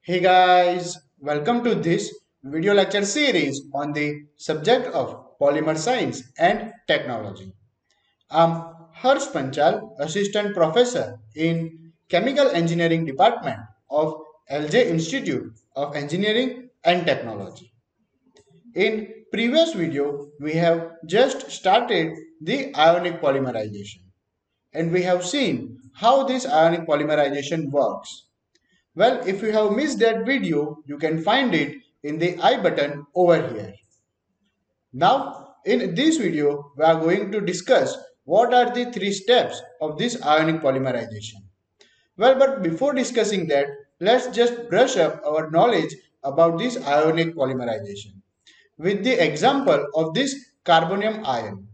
Hey guys, welcome to this video lecture series on the subject of polymer science and technology. I'm Harsh Panchal, Assistant Professor in Chemical Engineering Department of LJ Institute of Engineering and Technology. In previous video, we have just started the ionic polymerization and we have seen how this ionic polymerization works. Well, if you have missed that video, you can find it in the I button over here. Now, in this video, we are going to discuss what are the three steps of this ionic polymerization. Well, but before discussing that, let's just brush up our knowledge about this ionic polymerization with the example of this carbonium ion.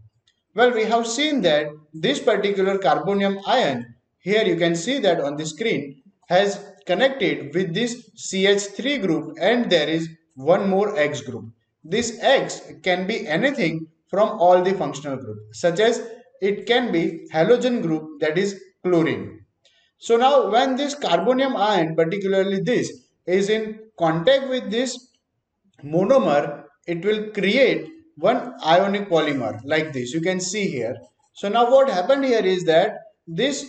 Well, we have seen that this particular carbonium ion, here you can see that on the screen, has connected with this CH3 group and there is one more X group. This X can be anything from all the functional groups, such as it can be halogen group, that is chlorine. So now when this carbonium ion, particularly this, is in contact with this monomer, it will create one ionic polymer like this. You can see here. So now what happened here is that this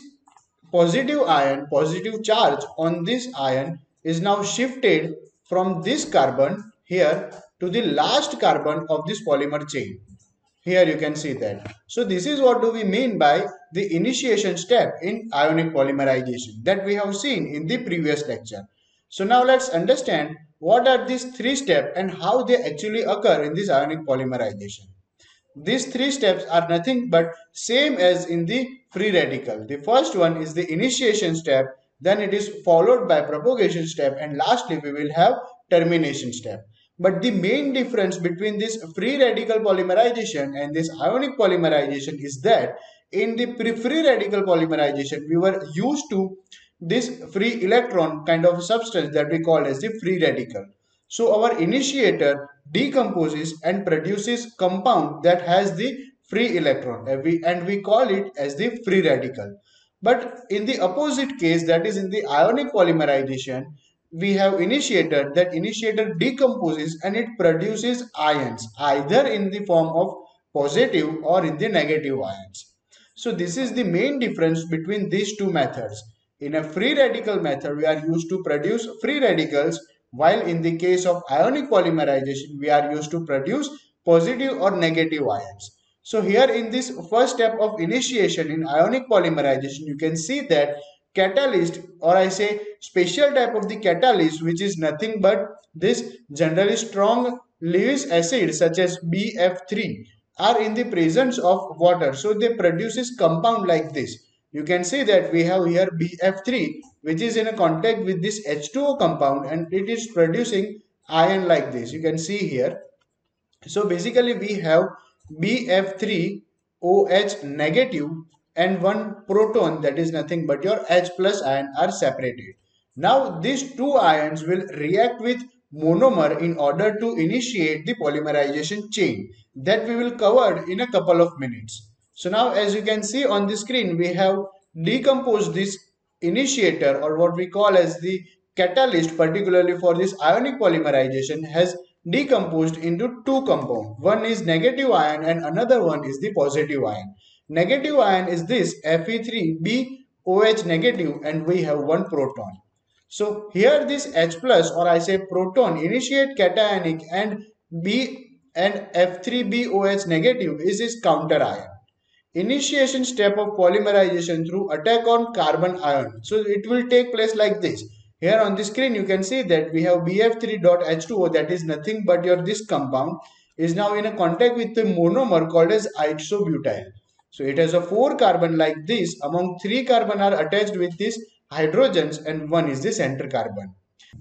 positive ion, positive charge on this ion is now shifted from this carbon here to the last carbon of this polymer chain. Here you can see that. So this is what do we mean by the initiation step in ionic polymerization that we have seen in the previous lecture. So now let's understand what are these three steps and how they actually occur in this ionic polymerization. These three steps are nothing but same as in the free radical. The first one is the initiation step, then it is followed by propagation step, and lastly we will have termination step. But the main difference between this free radical polymerization and this ionic polymerization is that in the free radical polymerization we were used to this free electron kind of substance that we call as the free radical. So our initiator decomposes and produces compound that has the free electron and we call it as the free radical. But in the opposite case, that is in the ionic polymerization, we have initiator. That initiator decomposes and it produces ions either in the form of positive or in the negative ions. So this is the main difference between these two methods. In a free radical method, we are used to produce free radicals, while in the case of ionic polymerization, we are used to produce positive or negative ions. So here in this first step of initiation in ionic polymerization, you can see that catalyst, or I say special type of the catalyst, which is nothing but this generally strong Lewis acid such as BF3 are in the presence of water. So they produces compound like this. You can see that we have here BF3 which is in a contact with this H2O compound and it is producing ion like this. You can see here. So basically we have BF3OH negative and one proton, that is nothing but your H plus ion, are separated. Now these two ions will react with monomer in order to initiate the polymerization chain that we will cover in a couple of minutes. So now as you can see on the screen, we have decomposed this initiator, or what we call as the catalyst, particularly for this ionic polymerization, has decomposed into two compounds. One is negative ion and another one is the positive ion. Negative ion is this Fe3BOH negative and we have one proton. So here this H plus, or I say proton, initiate cationic and F3BOH negative is this counter ion. Initiation step of polymerization through attack on carbon ion. So it will take place like this. Here on the screen you can see that we have BF3.H2O, that is nothing but your this compound is now in a contact with the monomer called as isobutyl. So it has a 4 carbon like this. Among 3 carbon are attached with these hydrogens and one is the center carbon.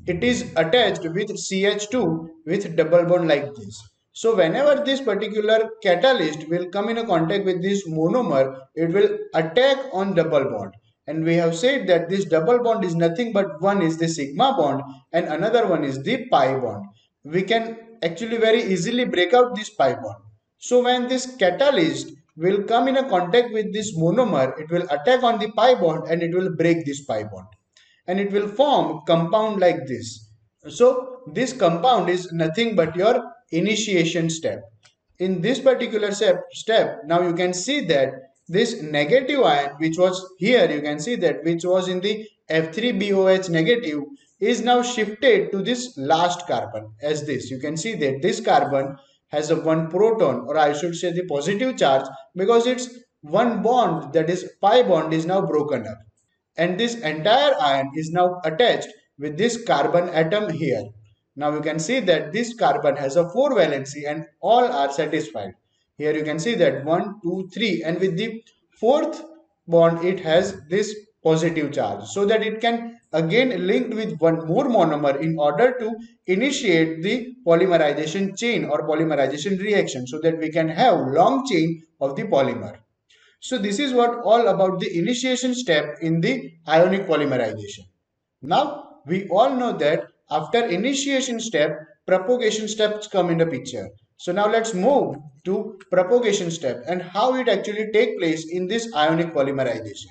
It is attached with CH2 with double bond like this. So whenever this particular catalyst will come in a contact with this monomer, it will attack on double bond. And we have said that this double bond is nothing but one is the sigma bond and another one is the pi bond. We can actually very easily break out this pi bond. So when this catalyst will come in a contact with this monomer, it will attack on the pi bond and it will break this pi bond and it will form compound like this. So this compound is nothing but your initiation step. In this particular step, now you can see that this negative ion which was here, you can see that which was in the F3BOH negative is now shifted to this last carbon as this. You can see that this carbon has a one proton, or I should say the positive charge, because its one bond, that is pi bond, is now broken up, and this entire ion is now attached with this carbon atom here. Now you can see that this carbon has a 4 valency and all are satisfied. Here you can see that 1, 2, 3, and with the fourth bond it has this positive charge, so that it can again linked with one more monomer in order to initiate the polymerization chain or polymerization reaction, so that we can have long chain of the polymer. So this is what all about the initiation step in the ionic polymerization. Now we all know that after initiation step, propagation steps come in the picture. So now let's move to propagation step and how it actually take place in this ionic polymerization.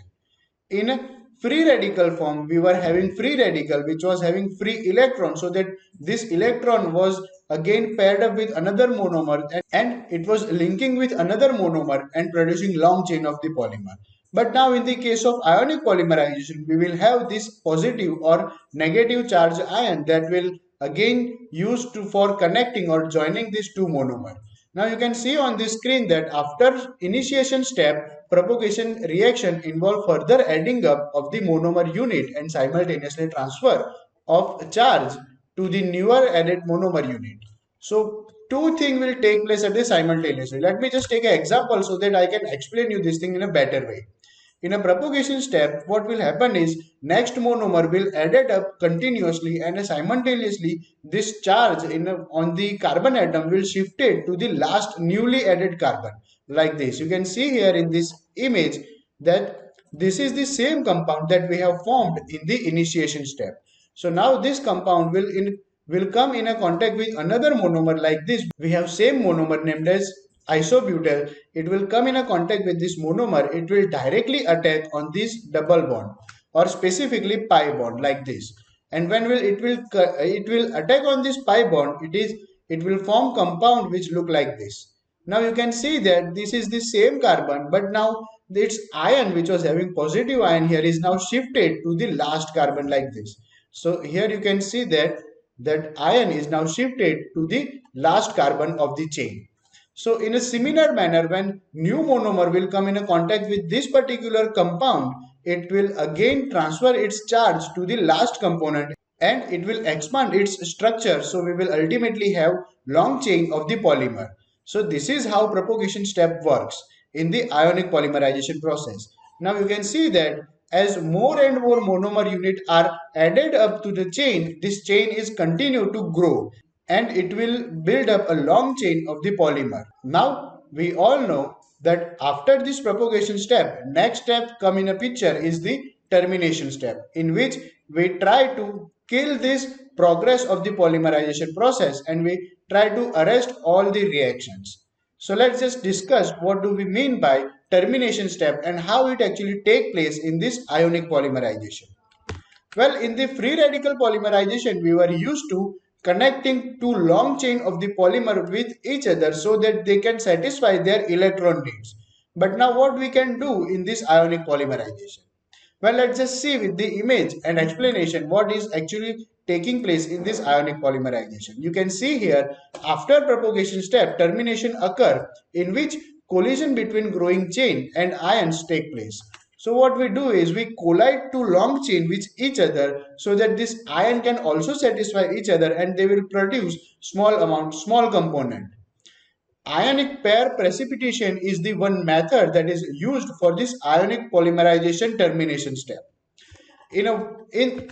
In free radical form, we were having free radical which was having free electron, so that this electron was again paired up with another monomer, and it was linking with another monomer and producing long chain of the polymer. But now in the case of ionic polymerization, we will have this positive or negative charge ion that will again used to for connecting or joining these two monomer. Now you can see on the screen that after initiation step, propagation reaction involve further adding up of the monomer unit and simultaneously transfer of charge to the newer added monomer unit. So two things will take place at the simultaneously. Let me just take an example so that I can explain you this thing in a better way. In a propagation step, what will happen is next monomer will added up continuously, and simultaneously this charge on the carbon atom will shifted to the last newly added carbon like this. You can see here in this image that this is the same compound that we have formed in the initiation step. So now this compound will come in a contact with another monomer like this. We have same monomer named as isobutyl. It will come in a contact with this monomer. It will directly attack on this double bond, or specifically pi bond like this. And when it will attack on this pi bond, it will form compound which look like this. Now you can see that this is the same carbon, but now its ion which was having positive ion here is now shifted to the last carbon like this. So here you can see that ion is now shifted to the last carbon of the chain. So in a similar manner, when new monomer will come in a contact with this particular compound, it will again transfer its charge to the last component and it will expand its structure. So we will ultimately have long chain of the polymer. So this is how propagation step works in the ionic polymerization process. Now you can see that as more and more monomer units are added up to the chain, this chain is continue to grow and it will build up a long chain of the polymer. Now we all know that after this propagation step, next step come in a picture is the termination step, in which we try to kill this progress of the polymerization process and we try to arrest all the reactions. So let's just discuss what do we mean by termination step and how it actually take place in this ionic polymerization. Well, in the free radical polymerization, we were used to connecting two long chain of the polymer with each other so that they can satisfy their electron needs. But now what we can do in this ionic polymerization? Well, let's just see with the image and explanation what is actually taking place in this ionic polymerization. You can see here after propagation step, termination occur in which collision between growing chain and ions take place. So what we do is we collide two long chain with each other so that this ion can also satisfy each other and they will produce small component. Ionic pair precipitation is the one method that is used for this ionic polymerization termination step. In, a, in,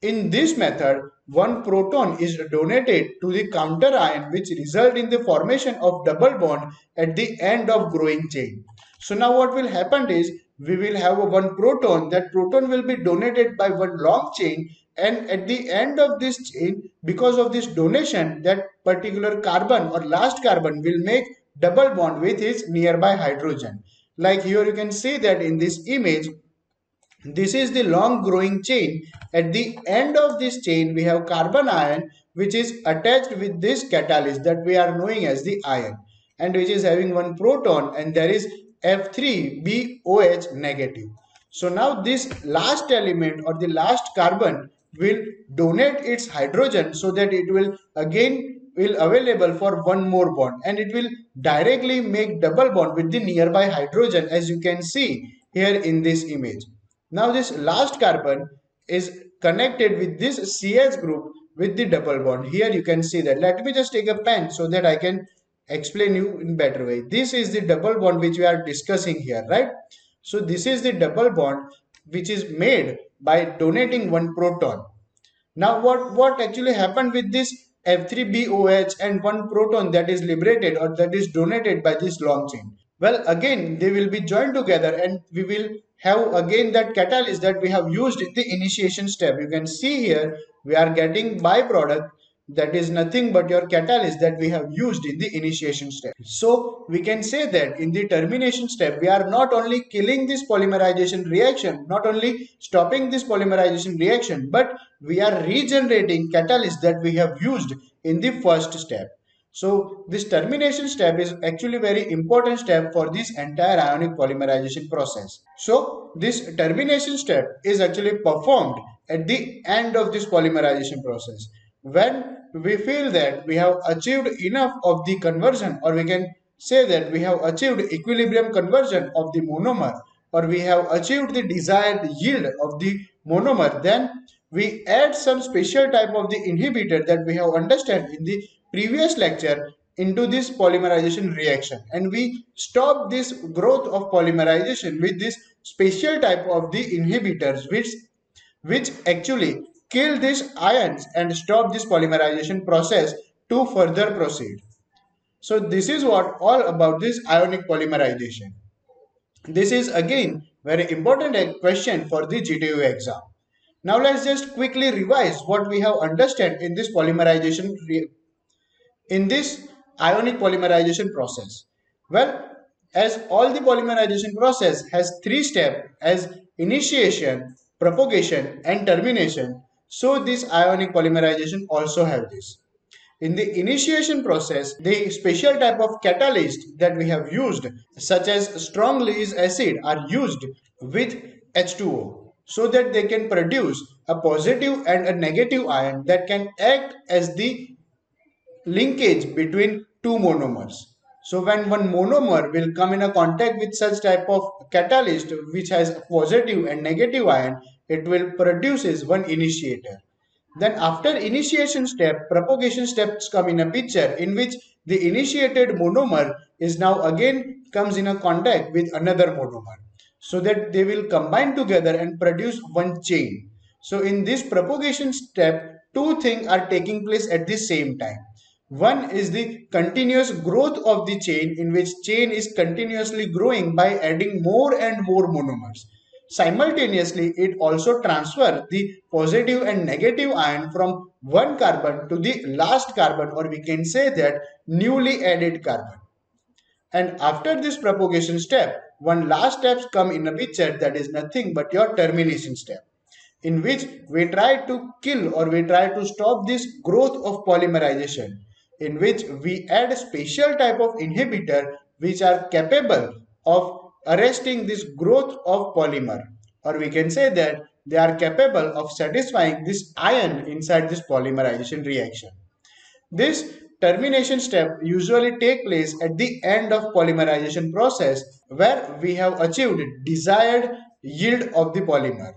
in this method, one proton is donated to the counter ion which result in the formation of double bond at the end of growing chain. So now what will happen is we will have one proton. That proton will be donated by one long chain, and at the end of this chain, because of this donation, that particular carbon or last carbon will make double bond with its nearby hydrogen. Like here you can see that in this image This is the long growing chain. At the end of this chain, we have carbon ion which is attached with this catalyst that we are knowing as the ion, and which is having one proton, and there is F3BOH negative. So now this last element or the last carbon will donate its hydrogen so that it will again will available for one more bond, and it will directly make double bond with the nearby hydrogen, as you can see here in this image. Now this last carbon is connected with this CH group with the double bond. Here you can see that. Let me just take a pen so that I can explain you in better way. This is the double bond which we are discussing here, right? So this is the double bond which is made by donating one proton. Now what actually happened with this F3BOH and one proton that is liberated or that is donated by this long chain? Well, again, they will be joined together and we will have again that catalyst that we have used in the initiation step. You can see here we are getting byproduct that is nothing but your catalyst that we have used in the initiation step. So we can say that in the termination step, we are not only killing this polymerization reaction, not only stopping this polymerization reaction, but we are regenerating catalyst that we have used in the first step. So this termination step is actually very important step for this entire ionic polymerization process. So this termination step is actually performed at the end of this polymerization process. When we feel that we have achieved enough of the conversion, or we can say that we have achieved equilibrium conversion of the monomer, or we have achieved the desired yield of the monomer, then we add some special type of the inhibitor that we have understood in the previous lecture into this polymerization reaction, and we stop this growth of polymerization with this special type of the inhibitors which actually kill these ions and stop this polymerization process to further proceed. So this is what all about this ionic polymerization. This is again very important question for the GTU exam. Now let's just quickly revise what we have understood in this ionic polymerization process. Well, as all the polymerization process has three steps as initiation, propagation and termination, so this ionic polymerization also have this. In the initiation process, the special type of catalyst that we have used, such as strong Lewis acid, are used with H2O so that they can produce a positive and a negative ion that can act as the linkage between two monomers. So when one monomer will come in a contact with such type of catalyst which has positive and negative ion, it will produces one initiator. Then after initiation step, propagation steps come in a picture in which the initiated monomer is now again comes in a contact with another monomer so that they will combine together and produce one chain. So in this propagation step, two things are taking place at the same time. One is the continuous growth of the chain, in which chain is continuously growing by adding more and more monomers. Simultaneously, it also transfers the positive and negative ion from one carbon to the last carbon, or we can say that newly added carbon. And after this propagation step, one last step come in a picture, that is nothing but your termination step, in which we try to kill or we try to stop this growth of polymerization, in which we add a special type of inhibitor which are capable of arresting this growth of polymer, or we can say that they are capable of satisfying this ion inside this polymerization reaction. This termination step usually take place at the end of polymerization process, where we have achieved desired yield of the polymer.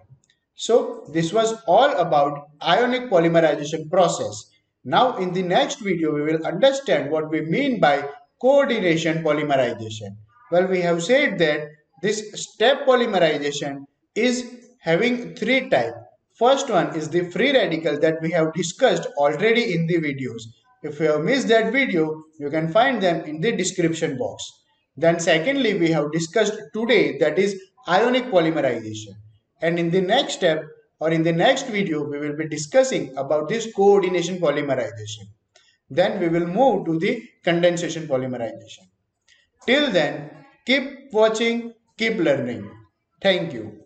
So this was all about ionic polymerization process. Now in the next video we will understand what we mean by coordination polymerization. Well, we have said that this step polymerization is having three types. First one is the free radical that we have discussed already in the videos. If you have missed that video, you can find them in the description box. Then secondly, we have discussed today, that is ionic polymerization. And in the next step or in the next video, we will be discussing about this coordination polymerization. Then we will move to the condensation polymerization. Till then, keep watching, keep learning. Thank you.